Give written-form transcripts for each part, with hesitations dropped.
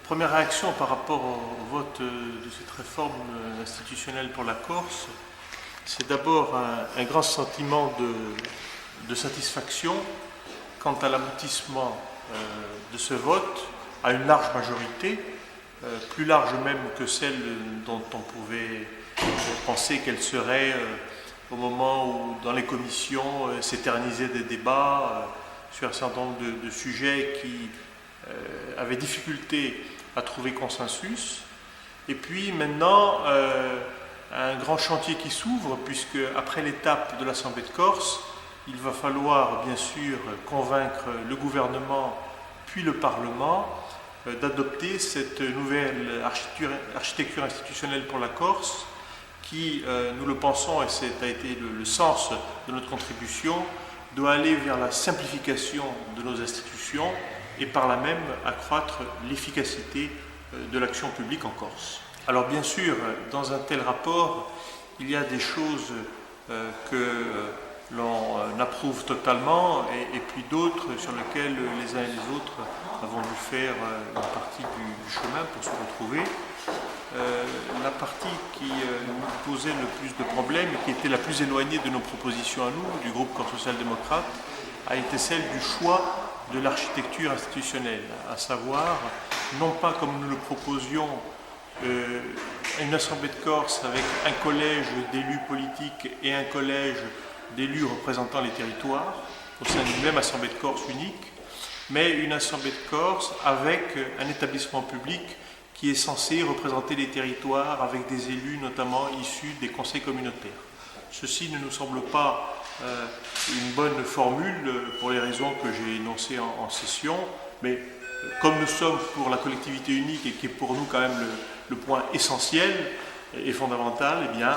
Première réaction par rapport au vote de cette réforme institutionnelle pour la Corse, c'est d'abord un grand sentiment de satisfaction quant à l'aboutissement de ce vote à une large majorité, plus large même que celle dont on pouvait penser qu'elle serait au moment où dans les commissions s'éternisaient des débats sur un certain nombre de sujets qui avaient difficulté à trouver consensus. Et puis maintenant, un grand chantier qui s'ouvre, puisque après l'étape de l'Assemblée de Corse, il va falloir bien sûr convaincre le gouvernement puis le Parlement d'adopter cette nouvelle architecture institutionnelle pour la Corse qui, nous le pensons, et ça a été le sens de notre contribution, doit aller vers la simplification de nos institutions et par là même accroître l'efficacité de l'action publique en Corse. Alors bien sûr, dans un tel rapport, il y a des choses que l'on approuve totalement et puis d'autres sur lesquelles les uns et les autres avons dû faire une partie du chemin pour se retrouver. La partie qui nous posait le plus de problèmes et qui était la plus éloignée de nos propositions à nous, du groupe Corse social-démocrate, a été celle du choix de l'architecture institutionnelle, à savoir, non pas comme nous le proposions, une Assemblée de Corse avec un collège d'élus politiques et un collège d'élus représentant les territoires, au sein d'une même Assemblée de Corse unique, mais une Assemblée de Corse avec un établissement public qui est censé représenter les territoires avec des élus notamment issus des conseils communautaires. Ceci ne nous semble pas une bonne formule pour les raisons que j'ai énoncées en session, mais comme nous sommes pour la collectivité unique et qui est pour nous quand même le point essentiel et fondamental, eh bien,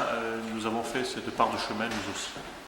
nous avons fait cette part de chemin nous aussi.